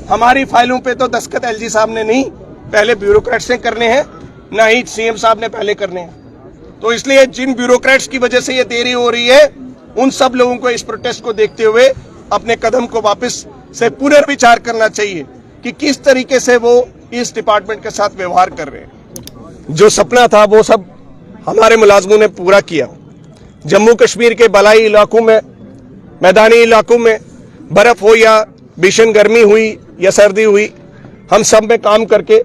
हमारी फाइलों पे तो दस्तखत एलजी साहब ने नहीं, पहले ब्यूरोक्रेट्स ने करने हैं, ना ही सीएम साहब ने पहले करने हैं। तो इसलिए जिन ब्यूरोक्रेट्स की वजह से ये देरी हो रही है, उन सब लोगों को इस प्रोटेस्ट को देखते हुए अपने कदम को वापस से पुनर्विचार करना चाहिए कि किस तरीके से वो इस डिपार्टमेंट के साथ व्यवहार कर रहे हैं। जो सपना था वो सब हमारे मुलाजमों ने पूरा किया। जम्मू कश्मीर के बलाई इलाकों में, मैदानी इलाकों में बर्फ हो या भीषण गर्मी हुई या सर्दी हुई, हम सब में काम करके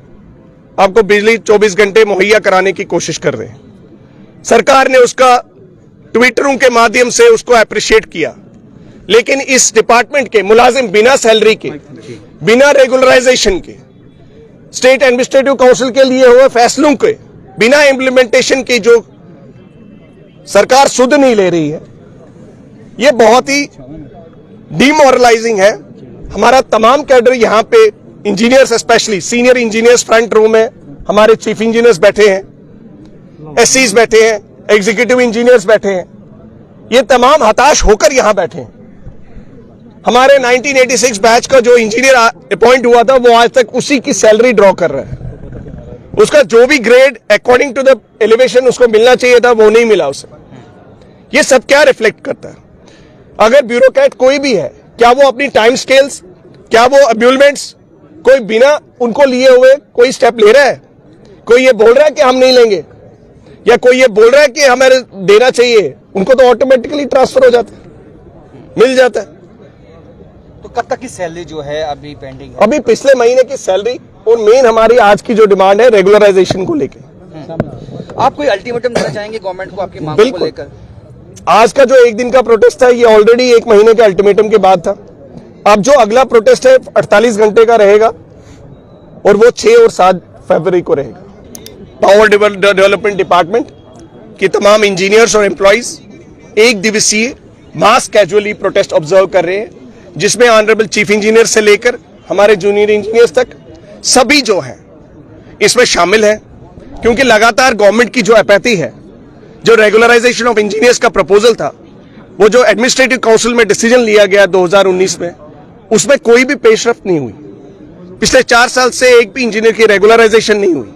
आपको बिजली 24 घंटे मुहैया कराने की कोशिश कर रहे हैं। सरकार ने उसका ट्विटरों के माध्यम से उसको अप्रिशिएट किया, लेकिन इस डिपार्टमेंट के मुलाजिम बिना सैलरी के, बिना रेगुलराइजेशन के, स्टेट एडमिनिस्ट्रेटिव काउंसिल के लिए हुए फैसलों के बिना इंप्लीमेंटेशन की जो सरकार सुध नहीं ले रही है, ये बहुत ही डिमोरलाइजिंग है। हमारा तमाम कैडर यहाँ पे, engineers specially senior engineers front row में हमारे चीफ इंजीनियर्स बैठे हैं, एससीज बैठे हैं, एग्जीक्यूटिव इंजीनियर्स बैठे हैं, ये तमाम हताश होकर यहां बैठे हैं। हमारे 1986 बैच का जो इंजीनियर अपॉइंट हुआ था वो आज तक उसी की सैलरी ड्रॉ कर रहा है। उसका जो भी grade according to the elevation उसको मिलना चाहिए था वो नहीं मिला उसे। ये सब क्या रिफ्लेक्ट करता है? अगर ब्यूरोक्रेट कोई भी है, क्या वो अपनी टाइम स्केल्स, क्या वो अब्यूलमेंट्स कोई बिना उनको लिए हुए कोई स्टेप ले रहा है? कोई ये बोल रहा है कि हम नहीं लेंगे, या कोई ये बोल रहा है कि हमें देना चाहिए? उनको तो ऑटोमेटिकली ट्रांसफर हो जाता है, मिल जाता है। तो कब तक की सैलरी जो है अभी पेंडिंग है? अभी पिछले महीने की सैलरी, और मेन हमारी आज की जो डिमांड है रेगुलराइजेशन को लेकर। आप कोई अल्टीमेटम देना चाहेंगे गवर्नमेंट को आपकी मांगों को लेकर? आज का जो एक दिन का प्रोटेस्ट था ये ऑलरेडी एक महीने के अल्टीमेटम के बाद था। अब जो अगला प्रोटेस्ट है 48 घंटे का रहेगा, और वो 6 और 7 फरवरी को रहेगा। पावर डेवलपमेंट डिपार्टमेंट के तमाम इंजीनियर्स और एम्प्लॉइज एक दिवसीय मास कैजुअली प्रोटेस्ट ऑब्जर्व कर रहे हैं, जिसमें ऑनरेबल चीफ इंजीनियर से लेकर हमारे जूनियर इंजीनियर्स तक सभी जो हैं इसमें शामिल हैं। क्योंकि लगातार गवर्नमेंट की जो अपैथी है, जो रेगुलराइजेशन ऑफ इंजीनियर्स का प्रपोजल था, वो जो एडमिनिस्ट्रेटिव काउंसिल में डिसीजन लिया गया 2019 में, उसमें कोई भी पेशरफ्त नहीं हुई। पिछले 4 साल से एक भी इंजीनियर की रेगुलराइजेशन नहीं हुई।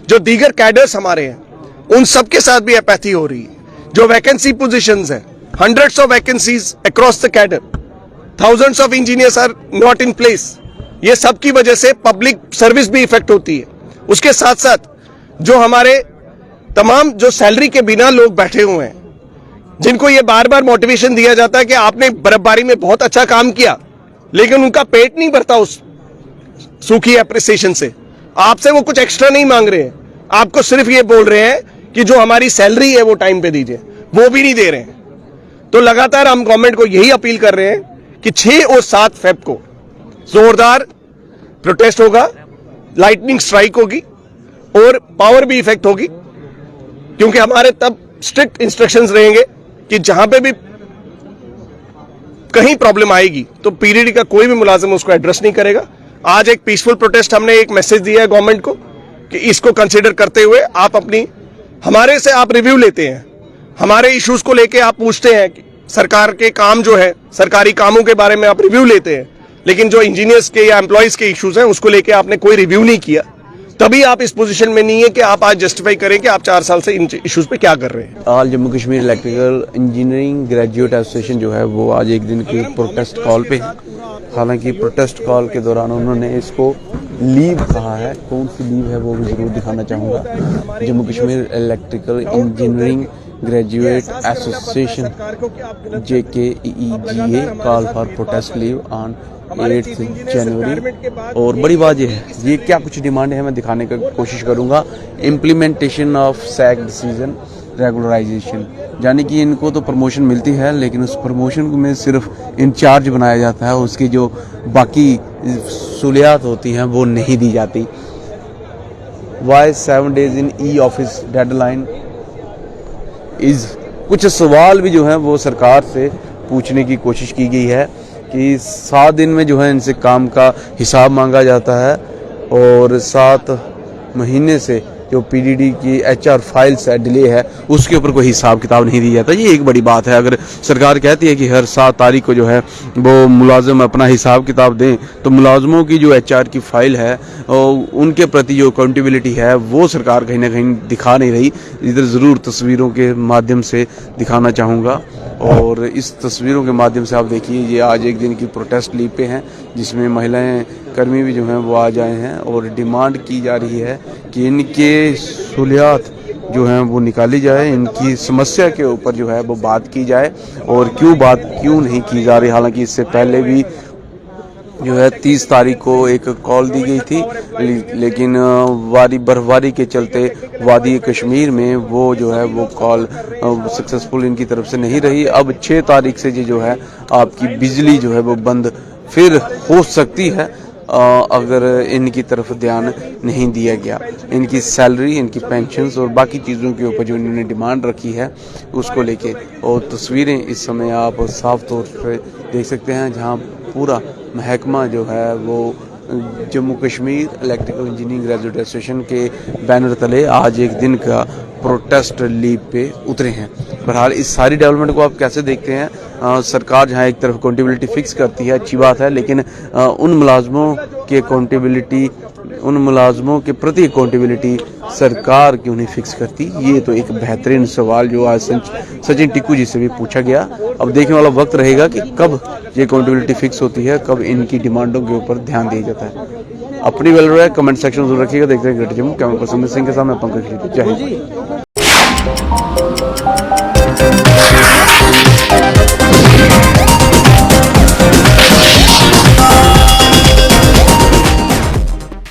जो दीगर कैडर्स हमारे हैं उन सबके साथ भी अपैथी हो रही है। जो वैकेंसी पोजीशंस हैं, hundreds of vacancies across the cadre, thousands of engineers are not in place. ये सब की वजह से पब्लिक सर्विस भी इफेक्ट होती है। उसके साथ साथ जो हमारे तमाम जो सैलरी के बिना लोग बैठे हुए हैं, जिनको ये बार बार मोटिवेशन दिया जाता है कि आपने बर्फबारी में बहुत अच्छा काम किया, लेकिन उनका पेट नहीं भरता उस सूखी एप्रिसिएशन से। आपसे वो कुछ एक्स्ट्रा नहीं मांग रहे हैं, आपको सिर्फ ये बोल रहे हैं कि जो हमारी सैलरी है वो टाइम पे दीजिए, वो भी नहीं दे रहे हैं। तो लगातार हम गवर्नमेंट को यही अपील कर रहे हैं कि 6 और 7 फेब को जोरदार प्रोटेस्ट होगा, लाइटनिंग स्ट्राइक होगी और पावर भी इफेक्ट होगी। क्योंकि हमारे तब स्ट्रिक्ट इंस्ट्रक्शंस रहेंगे कि जहां पे भी कहीं प्रॉब्लम आएगी तो पीडीडी का कोई भी मुलाजिम उसको एड्रेस नहीं करेगा। आज एक पीसफुल प्रोटेस्ट, हमने एक मैसेज दिया है गवर्नमेंट को कि इसको कंसीडर करते हुए आप अपनी, हमारे से आप रिव्यू लेते हैं, हमारे इश्यूज को लेके आप पूछते हैं कि सरकार के काम जो है, सरकारी कामों के बारे में आप रिव्यू लेते हैं, लेकिन जो इंजीनियर्स के या एम्प्लॉयज के इश्यूज हैं उसको लेके आपने कोई रिव्यू नहीं किया। तभी आप इस पोजीशन में नहीं है कि आप आज जस्टिफाई करें कि आप 4 साल से इन इश्यूज पे क्या कर रहे हैं। All Jammu Kashmir electrical engineering graduate association जो है वो आज एक दिन की प्रोटेस्ट कॉल पे है। हालांकि प्रोटेस्ट कॉल के दौरान उन्होंने इसको लीव कहा है, कौन सी लीव है वो भी जरूर दिखाना चाहूँगा। Jammu Kashmir electrical engineering graduate association JKEEGA call for protest leave on 8 जनवरी। और बड़ी बात ये क्या कुछ डिमांड है मैं दिखाने की कोशिश करूंगा। Implementation of SAC decision regularisation, यानी कि इनको तो प्रमोशन मिलती है लेकिन उस प्रमोशन में सिर्फ इंचार्ज बनाया जाता है, उसकी जो बाकी सहूलियात होती हैं वो नहीं दी जाती। Why 7 days in e office deadline is, कुछ सवाल भी जो है वो सरकार से पूछने की कोशिश की गई है कि 7 दिन में जो है इनसे काम का हिसाब मांगा जाता है और 7 महीने से जो पीडीडी की एचआर फाइल्स है, डिले है, उसके ऊपर कोई हिसाब किताब नहीं दिया जाता। ये एक बड़ी बात है। अगर सरकार कहती है कि हर 7 तारीख को जो है वो मुलाजिम अपना हिसाब किताब दें, तो मुलाजमों की जो एचआर की फाइल है उनके प्रति जो अकाउंटेबिलिटी है वो सरकार कहीं ना कहीं दिखा नहीं रही। इधर ज़रूर तस्वीरों के माध्यम से दिखाना चाहूँगा, और इस तस्वीरों के माध्यम से आप देखिए ये आज एक दिन की प्रोटेस्ट लीव पे हैं, जिसमें महिलाएं कर्मी भी जो हैं वो आज आए हैं और डिमांड की जा रही है कि इनके सहूलियात जो हैं वो निकाली जाए, इनकी समस्या के ऊपर जो है वो बात की जाए। और क्यों नहीं की जा रही, हालांकि इससे पहले भी जो है 30 तारीख को एक कॉल दी गई थी, लेकिन बर्फबारी के चलते वादी कश्मीर में वो जो है वो कॉल सक्सेसफुल इनकी तरफ से नहीं रही। अब 6 तारीख से जो है आपकी बिजली जो है वो बंद फिर हो सकती है अगर इनकी तरफ ध्यान नहीं दिया गया। इनकी सैलरी, इनकी पेंशन्स और बाकी चीज़ों के ऊपर जो इन्होंने डिमांड रखी है उसको लेके, और तस्वीरें इस समय आप साफ तौर पर देख सकते हैं जहां पूरा महकमा जो है वो Jammu Kashmir electrical engineering graduate association के बैनर तले आज एक दिन का प्रोटेस्ट लीव पे उतरे हैं। बहरहाल इस सारी डेवलपमेंट को आप कैसे देखते हैं? सरकार जहां एक तरफ अकाउंटेबिलिटी फिक्स करती है, अच्छी बात है, लेकिन उन मुलाजमों के प्रति अकाउंटेबिलिटी सरकार क्यों नहीं फिक्स करती? ये तो एक बेहतरीन सवाल जो आज सचिन टिक्कू जी से भी पूछा गया। अब देखने वाला वक्त रहेगा कि कब ये अकाउंटेबिलिटी फिक्स होती है, कब इनकी डिमांडों के ऊपर ध्यान दिया जाता है। अपनी वेल राय कमेंट सेक्शन में रखिएगा। देखते हैं greater Jammu. Camera person Singh के साथ मैं पंकज। जय हिंद।